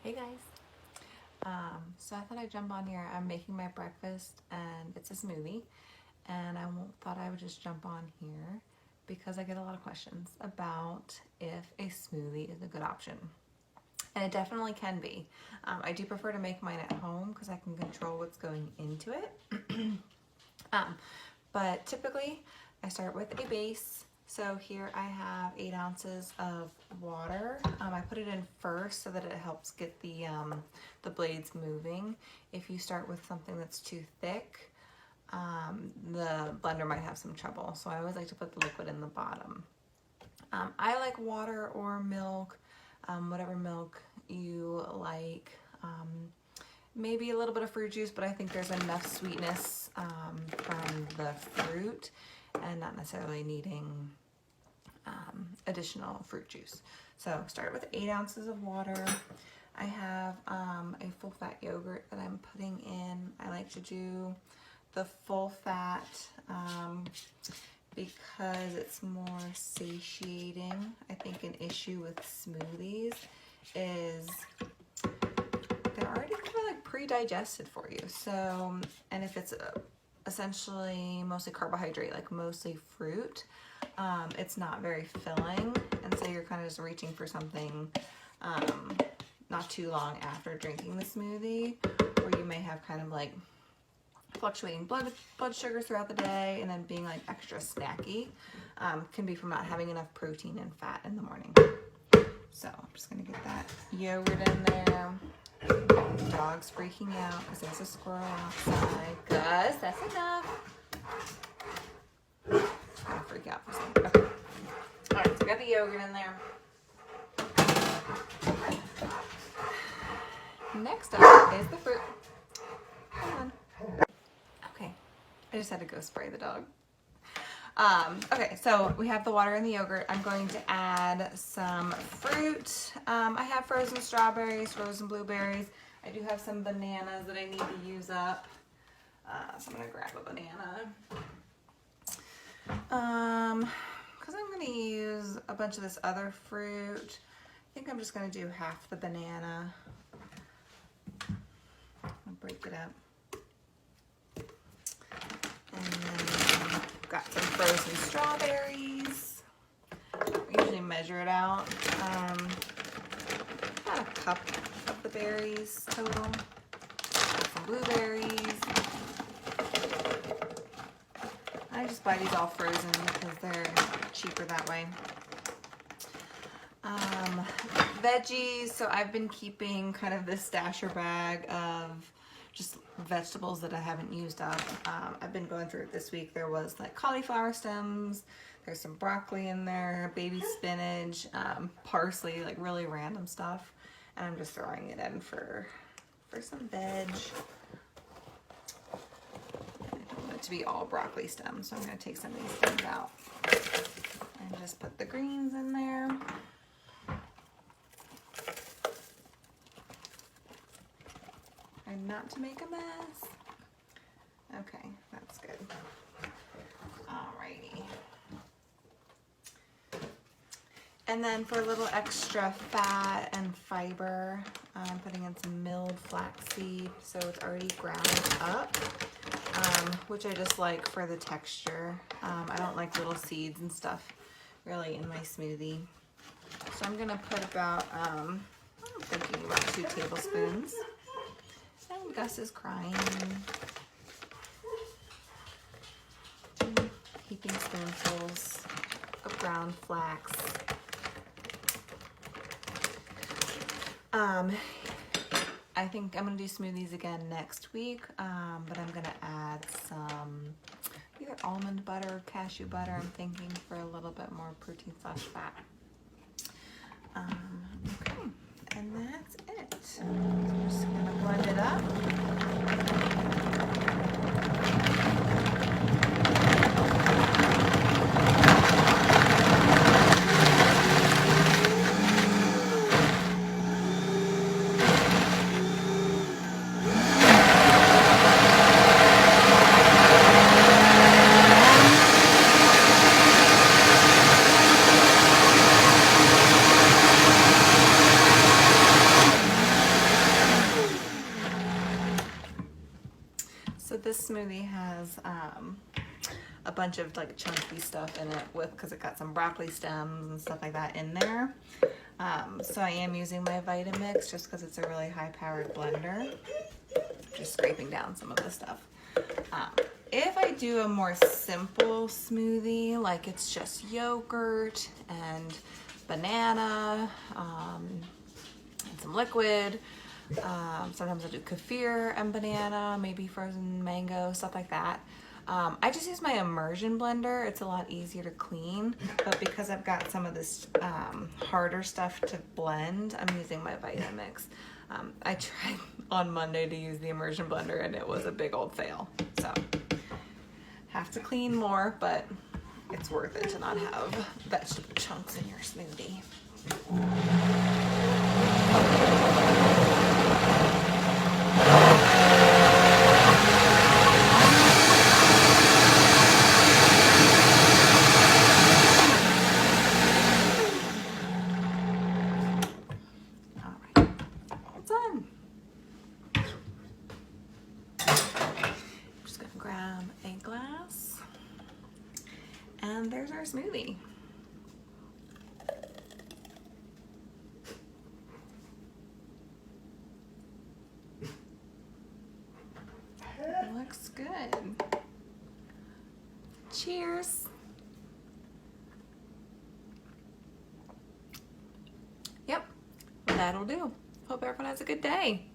Hey guys. So I thought I'd jump on here. I'm making my breakfast and it's a smoothie, and thought I would just jump on here because I get a lot of questions about if a smoothie is a good option. And it definitely can be. I do prefer to make mine at home because I can control what's going into it. But typically I start with a base. So here I have 8 ounces of water. I put it in first so that it helps get the blades moving. If you start with something that's too thick, the blender might have some trouble. So I always like to put the liquid in the bottom. I like water or milk, whatever milk you like. Maybe a little bit of fruit juice, but I think there's enough sweetness from the fruit and not necessarily needing additional fruit juice. So start with 8 ounces of water. I have a full fat yogurt that I'm putting in. I like to do the full fat because it's more satiating. I think an issue with smoothies is they're already kind of like pre-digested for you. So, and if it's essentially mostly carbohydrate, like mostly fruit, it's not very filling, and so you're kind of just reaching for something not too long after drinking the smoothie, where you may have kind of like fluctuating blood sugars throughout the day, and then being like extra snacky can be from not having enough protein and fat in the morning. So I'm just gonna get that yogurt in there. The dog's freaking out because there's a squirrel outside. Gus, that's enough. Just gonna freak out for a second. Okay. Alright, so I got the yogurt in there. Next up is the fruit. Come on. Okay. I just had to go spray the dog. Okay, so we have the water and the yogurt. I'm going to add some fruit. I have frozen strawberries, frozen blueberries. I do have some bananas that I need to use up. So I'm gonna grab a banana. Because I'm gonna use a bunch of this other fruit. I think I'm just gonna do half the banana. I'll break it up. And then got some frozen strawberries. I usually measure it out. About a cup of the berries total. Some blueberries. I just buy these all frozen because they're cheaper that way. Veggies. So I've been keeping kind of this stasher bag of just vegetables that I haven't used up. I've been going through it this week. There was like cauliflower stems, there's some broccoli in there, baby spinach, parsley, like really random stuff. And I'm just throwing it in for some veg. I don't want it to be all broccoli stems, so I'm gonna take some of these stems out and just put the greens in there. And not to make a mess. Okay, that's good. Alrighty. And then for a little extra fat and fiber, I'm putting in some milled flaxseed, so it's already ground up, which I just like for the texture. I don't like little seeds and stuff really in my smoothie. So I'm gonna put about, I'm thinking about 2 tablespoons. And Gus is crying. 2 heaping spoonfuls of ground flax. I think I'm gonna do smoothies again next week, but I'm gonna add some either almond butter or cashew butter. I'm thinking for a little bit more protein / fat. Okay, and that's it. So I'm just gonna blend it up. this smoothie has a bunch of like chunky stuff in it because it got some broccoli stems and stuff like that in there. So I am using my Vitamix just because it's a really high-powered blender. Just scraping down some of the stuff. If I do a more simple smoothie, like it's just yogurt and banana and some liquid, sometimes I do kefir and banana, maybe frozen mango, stuff like that. I just use my immersion blender. It's a lot easier to clean, but because I've got some of this harder stuff to blend, I'm using my Vitamix. I tried on Monday to use the immersion blender and it was a big old fail. So have to clean more, but it's worth it to not have vegetable chunks in your smoothie. And there's our smoothie. Looks good. Cheers. Yep, that'll do. Hope everyone has a good day.